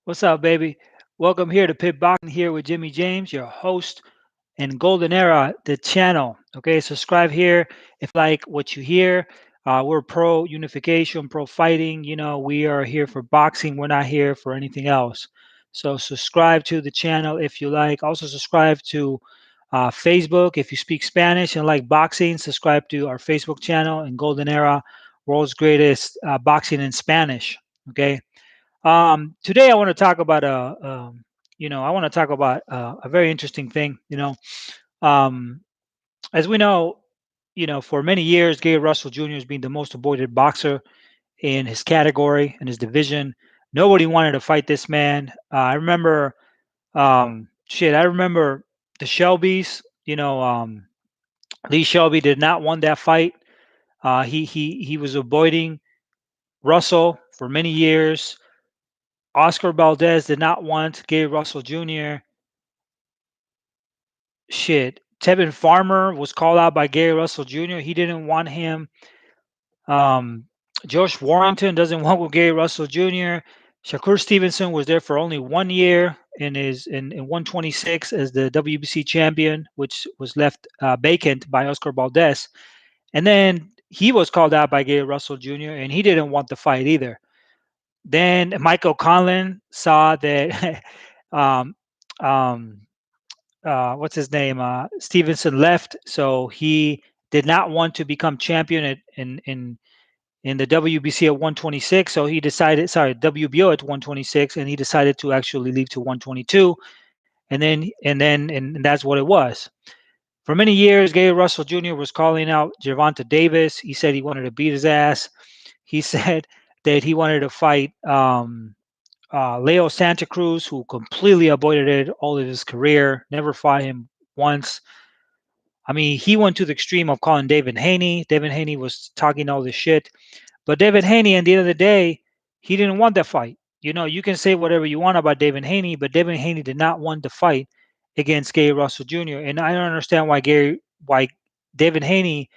What's up, baby? Welcome here to Pit Boxing here with Jimmy James, your host and Golden Era, the channel. Okay, subscribe here if you like what you hear. We're pro unification, pro fighting. We are here for boxing. We're not here for anything else. So subscribe to the channel if you like. Also subscribe to Facebook if you speak Spanish and like boxing. Subscribe to our Facebook channel and Golden Era, world's greatest boxing in Spanish. Okay. Today I want to talk about a very interesting thing. Um, as we know, for many years, Gary Russell Jr. has been the most avoided boxer in his category in his division. Nobody wanted to fight this man. I remember, I remember the Shelbys. Lee Shelby did not want that fight. He was avoiding Russell for many years. Oscar Valdez did not want Gary Russell Jr. Shit. Tevin Farmer was called out by Gary Russell Jr. He didn't want him. Um, Josh Warrington doesn't want Gary Russell Jr. Shakur Stevenson was there for only 1 year in 126 as the WBC champion, which was left vacant by Oscar Valdez. And then he was called out by Gary Russell Jr. and he didn't want the fight either. Then Michael Conlon saw that um, um, what's his name? Stevenson left, so he did not want to become champion in the WBC at 126. So he decided, sorry, WBO at 126, and he decided to actually leave to 122, and that's what it was. For many years, Gary Russell Jr. was calling out Gervonta Davis. He said he wanted to beat his ass. He said that he wanted to fight Leo Santa Cruz, who completely avoided it all of his career, never fought him once. I mean, he went to the extreme of calling David Haney. David Haney was talking all this shit. But David Haney, at the end of the day, he didn't want that fight. You can say whatever you want about David Haney, but David Haney did not want the fight against Gary Russell Jr. And I don't understand why David Haney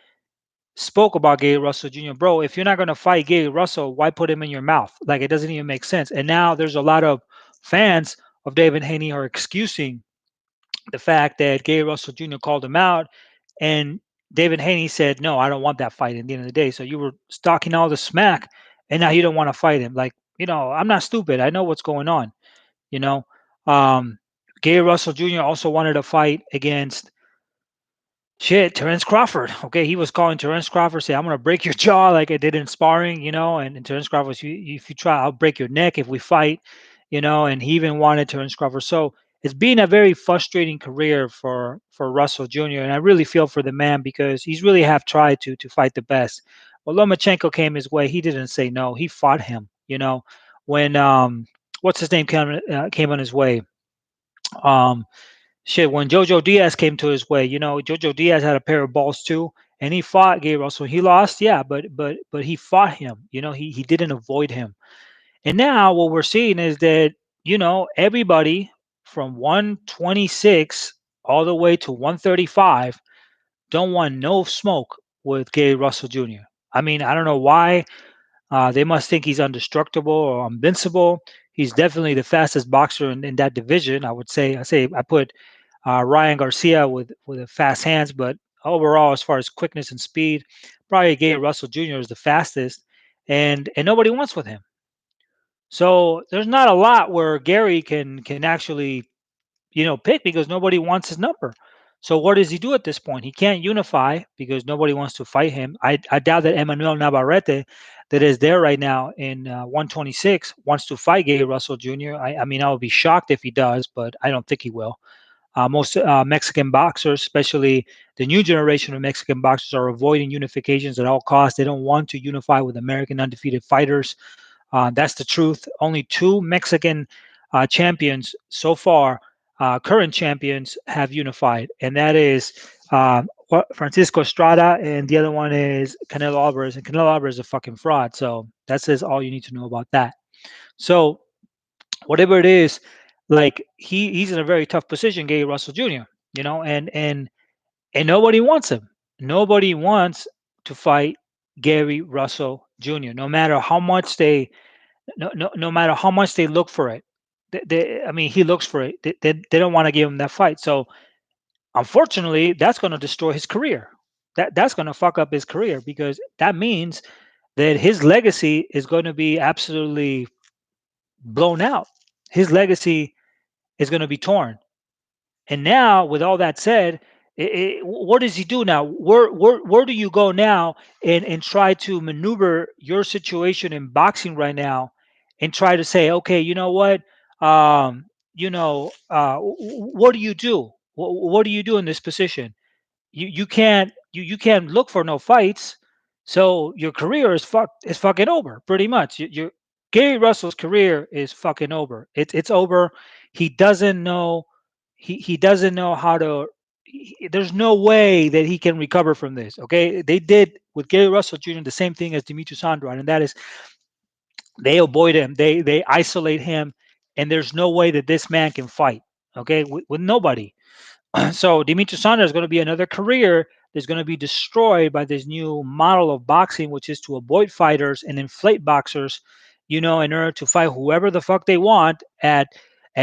spoke about Gary Russell Jr. Bro, if you're not going to fight Gary Russell, why put him in your mouth? Like, it doesn't even make sense. And now there's a lot of fans of David Haney are excusing the fact that Gary Russell Jr. called him out, and David Haney said, "No, I don't want that fight." At the end of the day, so you were stalking all the smack, and now you don't want to fight him. Like, I'm not stupid. I know what's going on. You know, um, Gary Russell Jr. also wanted to fight against Terence Crawford. Okay, he was calling Terence Crawford, say, "I'm gonna break your jaw like I did in sparring," and Terence Crawford, if you try, I'll break your neck if we fight, and he even wanted Terence Crawford. So it's been a very frustrating career for Russell Jr. And I really feel for the man because he's really have tried to fight the best. Well, Lomachenko came his way. He didn't say no. He fought him. When what's his name came on his way. Um, when Jojo Diaz came to his way, Jojo Diaz had a pair of balls too, and he fought Gay Russell. He lost, yeah, but he fought him. He didn't avoid him. And now what we're seeing is that everybody from 126 all the way to 135 don't want no smoke with Gay Russell Jr. I mean, I don't know why. They must think he's indestructible or invincible. He's definitely the fastest boxer in that division. I would say. I put Ryan Garcia with the fast hands, but overall, as far as quickness and speed, probably Gary Russell Jr. is the fastest, and nobody wants with him. So there's not a lot where Gary can actually pick because nobody wants his number. So what does he do at this point? He can't unify because nobody wants to fight him. I doubt that Emmanuel Navarrete, that is there right now in 126, wants to fight Gary Russell Jr. I mean, I would be shocked if he does, but I don't think he will. Most Mexican boxers, especially the new generation of Mexican boxers, are avoiding unifications at all costs. They don't want to unify with American undefeated fighters. That's the truth. Only two Mexican champions so far, current champions, have unified, and that is Francisco Estrada, and the other one is Canelo Alvarez. And Canelo Alvarez is a fucking fraud. So that says all you need to know about that. So whatever it is, like he's in a very tough position, Gary Russell Jr. And nobody wants him. Nobody wants to fight Gary Russell Jr. No matter how much they no matter how much they look for it. I mean, he looks for it. They don't want to give him that fight. So unfortunately, that's going to destroy his career. That's going to fuck up his career because that means that his legacy is going to be absolutely blown out. His legacy is going to be torn. And now, with all that said, what does he do now? Where do you go now and try to maneuver your situation in boxing right now, and try to say, okay, you know what, what do you do? What do you do in this position? You can't look for no fights. So your career is fucking over pretty much. Gary Russell's career is fucking over. It's over. He doesn't know he doesn't know how to there's no way that he can recover from this. Okay, they did with Gary Russell Jr. the same thing as Demetrius Andrade, and that is they avoid him, they isolate him, and there's no way that this man can fight. Okay, with nobody. So Dimitri Sanders is going to be another career that's going to be destroyed by this new model of boxing, which is to avoid fighters and inflate boxers, in order to fight whoever the fuck they want at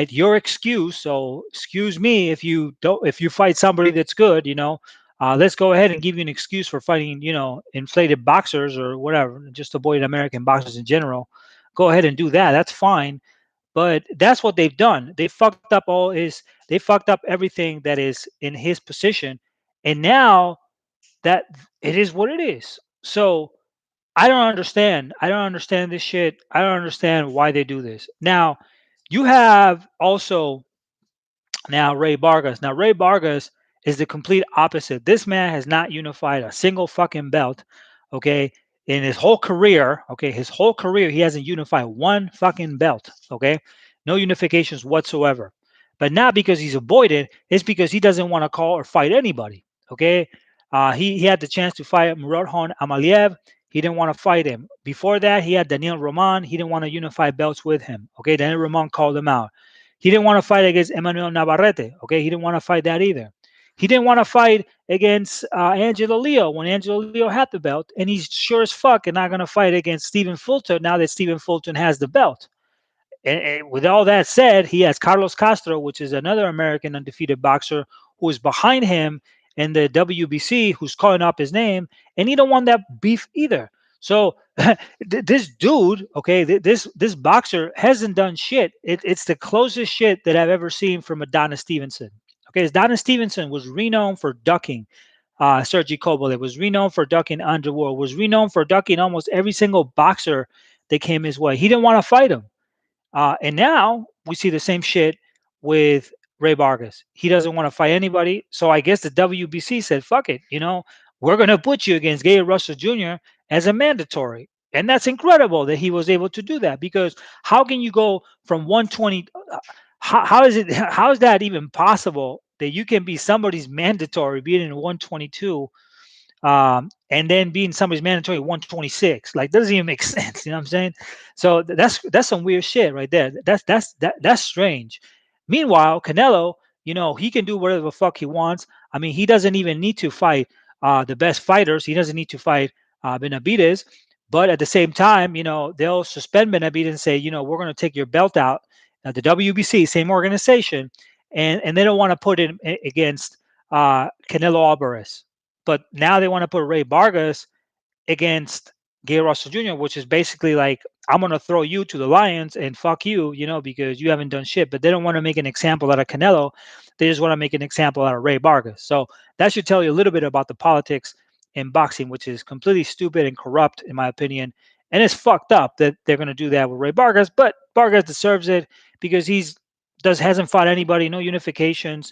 your excuse. So excuse me if you fight somebody that's good, let's go ahead and give you an excuse for fighting, inflated boxers or whatever, just avoid American boxers in general. Go ahead and do that. That's fine, but that's what they've done. They fucked up everything that is in his position, and now that it is what it is. So I don't understand. I don't understand this shit. I don't understand why they do this. Now you have also now Ray Vargas. Now Ray Vargas is the complete opposite. This man has not unified a single fucking belt. Okay. In his whole career, okay, his whole career, he hasn't unified one fucking belt. Okay. No unifications whatsoever. But not because he's avoided, it's because he doesn't want to call or fight anybody. Okay. He had the chance to fight Murodhan Amaliev. He didn't want to fight him. Before that, he had Daniel Roman. He didn't want to unify belts with him. Okay. Daniel Roman called him out. He didn't want to fight against Emmanuel Navarrete. Okay, he didn't want to fight that either. He didn't want to fight against Angelo Leo when Angelo Leo had the belt, and he's sure as fuck not going to fight against Stephen Fulton now that Stephen Fulton has the belt. And with all that said, he has Carlos Castro, which is another American undefeated boxer who is behind him in the WBC, who's calling up his name, and he don't want that beef either. So this dude, okay, this boxer hasn't done shit. It's the closest shit that I've ever seen from Adonis Stevenson. Okay, Adonis Stevenson was renowned for ducking Sergey Kovalev, was renowned for ducking Underworld, was renowned for ducking almost every single boxer that came his way. He didn't want to fight him. And now we see the same shit with Ray Vargas. He doesn't want to fight anybody. So I guess the WBC said, fuck it, we're going to put you against Gary Russell Jr. as a mandatory. And that's incredible that he was able to do that because how can you go from 120? How is that even possible that you can be somebody's mandatory being in 122 and then being somebody's mandatory 126? Like, doesn't even make sense. You know what I'm saying? So that's some weird shit right there. That's strange. Meanwhile, Canelo, he can do whatever the fuck he wants. I mean, he doesn't even need to fight the best fighters. He doesn't need to fight Benavidez. But at the same time, they'll suspend Benavidez and say, we're going to take your belt out. The WBC, same organization, and they don't want to put it against Canelo Alvarez. But now they want to put Ray Vargas against Gay Russell Jr., which is basically like, I'm going to throw you to the Lions and fuck you, because you haven't done shit. But they don't want to make an example out of Canelo. They just want to make an example out of Ray Vargas. So that should tell you a little bit about the politics in boxing, which is completely stupid and corrupt, in my opinion. And it's fucked up that they're going to do that with Ray Vargas. But Vargas deserves it because hasn't fought anybody, no unifications,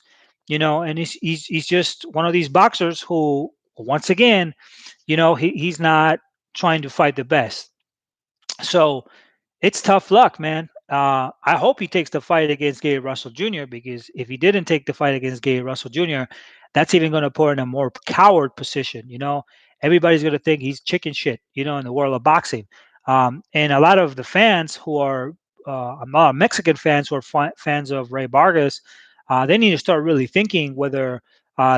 and he's just one of these boxers who, once again, he's not trying to fight the best. So it's tough luck, man. I hope he takes the fight against Gary Russell Jr. because if he didn't take the fight against Gary Russell Jr., that's even going to put him in a more coward position. Everybody's going to think he's chicken shit. In the world of boxing, and a lot of the fans who are a lot of Mexican fans who are fans of Ray Vargas, they need to start really thinking whether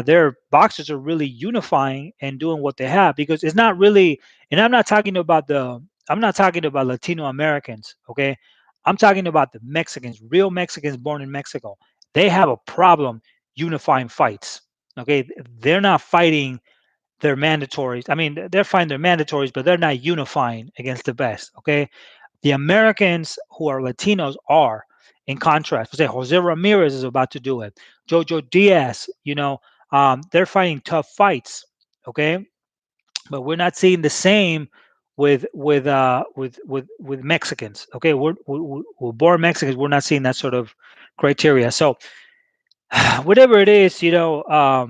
their boxers are really unifying and doing what they have, because it's not really. And I'm not talking about Latino Americans, okay? I'm talking about the Mexicans, real Mexicans born in Mexico. They have a problem unifying fights. Okay, they're not fighting their mandatories. I mean, they're fighting their mandatories, but they're not unifying against the best. Okay, the Americans who are Latinos are, in contrast. Say Jose Ramirez is about to do it. Jojo Diaz, they're fighting tough fights. Okay, but we're not seeing the same with Mexicans. Okay, we're born Mexicans. We're not seeing that sort of criteria. So whatever it is, I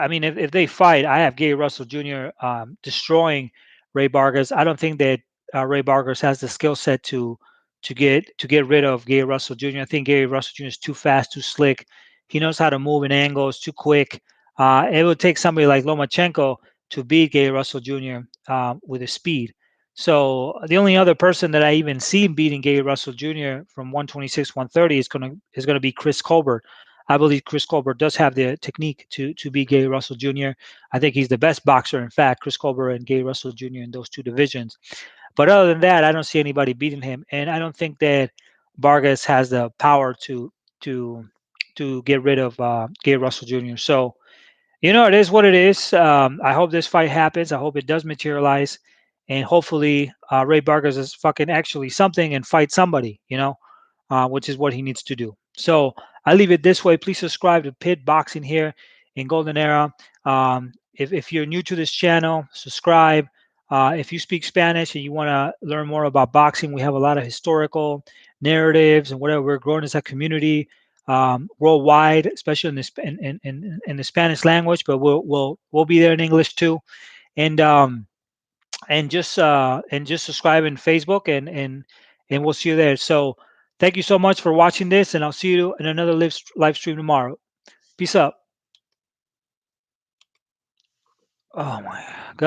mean, if they fight, I have Gary Russell Jr. Destroying Ray Vargas. I don't think that Ray Vargas has the skill set to get rid of Gary Russell Jr. I think Gary Russell Jr. is too fast, too slick. He knows how to move in angles, too quick. It would take somebody like Lomachenko to beat Gary Russell Jr. With his speed. So the only other person that I even see beating Gary Russell Jr. from 126, 130 is gonna be Chris Colbert. I believe Chris Colbert does have the technique to beat Gary Russell Jr. I think he's the best boxer, in fact, Chris Colbert and Gary Russell Jr. in those two divisions. But other than that, I don't see anybody beating him, and I don't think that Vargas has the power to to get rid of Gary Russell Jr. So it is what it is. I hope this fight happens. I hope it does materialize, and hopefully Ray Vargas is fucking actually something and fight somebody. Which is what he needs to do. So I leave it this way. Please subscribe to Pit Boxing here in Golden Era. If you're new to this channel, subscribe. If you speak Spanish and you want to learn more about boxing, we have a lot of historical narratives and whatever. We're growing as a community worldwide, especially in the Spanish language, but we'll be there in English too. And just subscribe in Facebook and we'll see you there. So thank you so much for watching this, and I'll see you in another live stream tomorrow. Peace out. Oh my God.